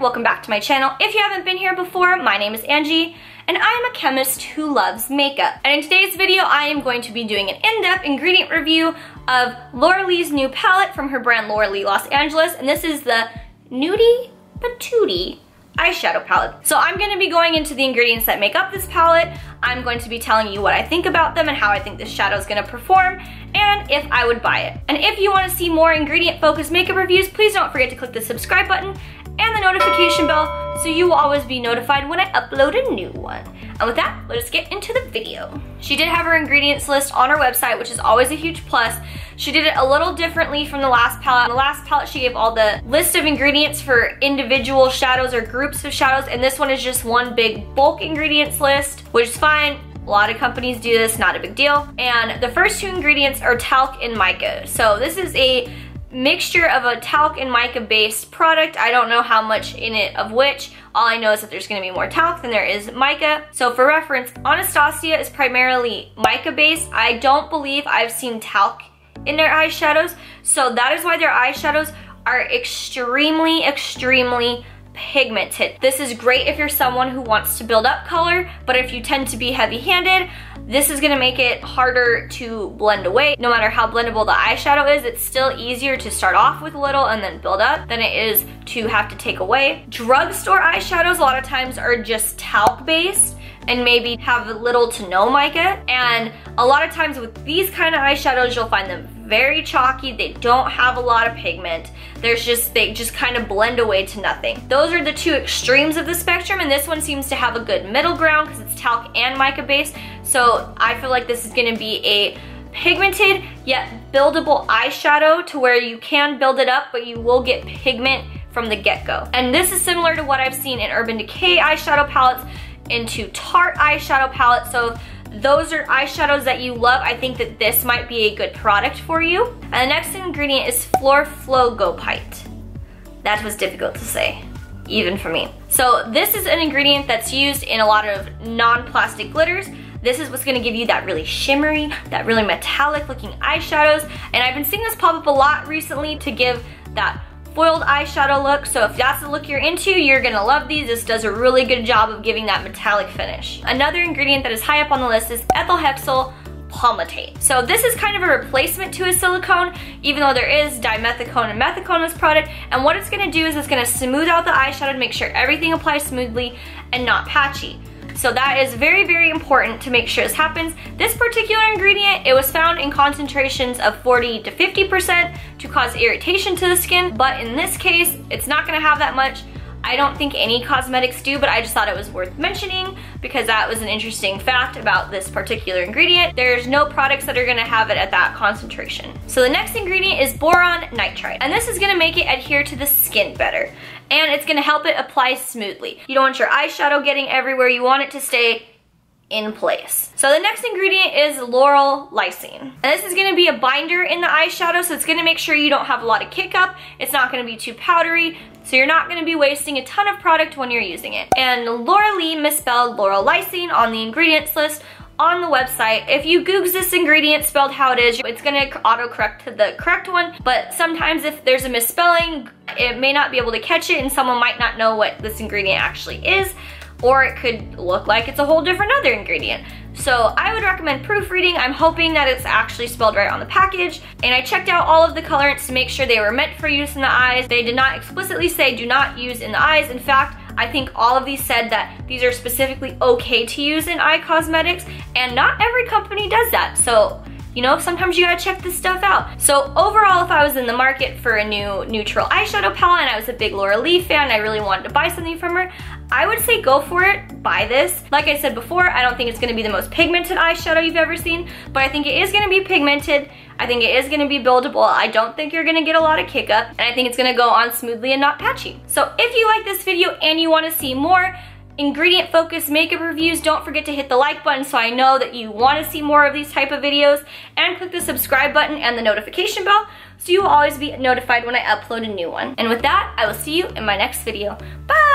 welcome back to my channel. If you haven't been here before, my name is Angie, and I am a chemist who loves makeup. And in today's video, I am going to be doing an in-depth ingredient review of Laura Lee's new palette from her brand Laura Lee Los Angeles, and this is the Nudie Patootie eyeshadow palette. So I'm going to be going into the ingredients that make up this palette. I'm going to be telling you what I think about them and how I think this shadow is going to perform, and if I would buy it. And if you want to see more ingredient focused makeup reviews, please don't forget to click the subscribe button and the notification bell so you will always be notified when I upload a new one. And with that, let us get into the video. She did have her ingredients list on her website, which is always a huge plus. She did it a little differently from the last palette. In the last palette, she gave all the list of ingredients for individual shadows or groups of shadows, and this one is just one big bulk ingredients list, which is fine. A lot of companies do this, not a big deal. And the first two ingredients are talc and mica. So this is a mixture of a talc and mica based product. I don't know how much in it of which. All I know is that there's going to be more talc than there is mica. So for reference, Anastasia is primarily mica based. I don't believe I've seen talc in their eyeshadows. So that is why their eyeshadows are extremely pigmented. This is great if you're someone who wants to build up color, but if you tend to be heavy-handed, this is gonna make it harder to blend away. No matter how blendable the eyeshadow is, it's still easier to start off with little and then build up than it is to have to take away. Drugstore eyeshadows a lot of times are just talc based and maybe have little to no mica, and a lot of times with these kind of eyeshadows you'll find them very chalky. They don't have a lot of pigment. They just kind of blend away to nothing. Those are the two extremes of the spectrum, and this one seems to have a good middle ground because it's talc and mica based. So I feel like this is gonna be a pigmented yet buildable eyeshadow to where you can build it up, but you will get pigment from the get-go. And this is similar to what I've seen in Urban Decay eyeshadow palettes, into Tarte eyeshadow palettes. So those are eyeshadows that you love. I think that this might be a good product for you. And the next ingredient is Fluorphlogopite. That was difficult to say, even for me. So this is an ingredient that's used in a lot of non-plastic glitters. This is what's gonna give you that really shimmery, that really metallic looking eyeshadows. And I've been seeing this pop up a lot recently to give that foiled eyeshadow look. So if that's the look you're into, you're gonna love these. This does a really good job of giving that metallic finish. Another ingredient that is high up on the list is Ethylhexyl Palmitate. So this is kind of a replacement to a silicone, even though there is dimethicone and methicone in this product. And what it's gonna do is it's gonna smooth out the eyeshadow to make sure everything applies smoothly and not patchy. So that is very important to make sure this happens. This particular ingredient, it was found in concentrations of 40 to 50% to cause irritation to the skin, but in this case, it's not gonna have that much. I don't think any cosmetics do, but I just thought it was worth mentioning because that was an interesting fact about this particular ingredient. There's no products that are gonna have it at that concentration. So the next ingredient is Boron Nitride, and this is gonna make it adhere to the skin better, and it's gonna help it apply smoothly. You don't want your eyeshadow getting everywhere. You want it to stay in place. So the next ingredient is Laurel Lysine. And this is gonna be a binder in the eyeshadow, so it's gonna make sure you don't have a lot of kick up. It's not gonna be too powdery, so you're not gonna be wasting a ton of product when you're using it. And Laura Lee misspelled Laurel Lysine on the ingredients list on the website. If you Google this ingredient spelled how it is, it's gonna autocorrect to the correct one, but sometimes if there's a misspelling, it may not be able to catch it and someone might not know what this ingredient actually is, or it could look like it's a whole different other ingredient. So I would recommend proofreading. I'm hoping that it's actually spelled right on the package. And I checked out all of the colorants to make sure they were meant for use in the eyes. They did not explicitly say do not use in the eyes. In fact, I think all of these said that these are specifically okay to use in eye cosmetics, and not every company does that. So, you know, sometimes you gotta check this stuff out. So overall, if I was in the market for a new neutral eyeshadow palette and I was a big Laura Lee fan and I really wanted to buy something from her, I would say go for it, buy this. Like I said before, I don't think it's gonna be the most pigmented eyeshadow you've ever seen, but I think it is gonna be pigmented. I think it is gonna be buildable. I don't think you're gonna get a lot of kick up, and I think it's gonna go on smoothly and not patchy. So if you like this video and you wanna see more ingredient focused makeup reviews, don't forget to hit the like button so I know that you want to see more of these type of videos, and click the subscribe button and the notification bell so you will always be notified when I upload a new one. And with that, I will see you in my next video. Bye!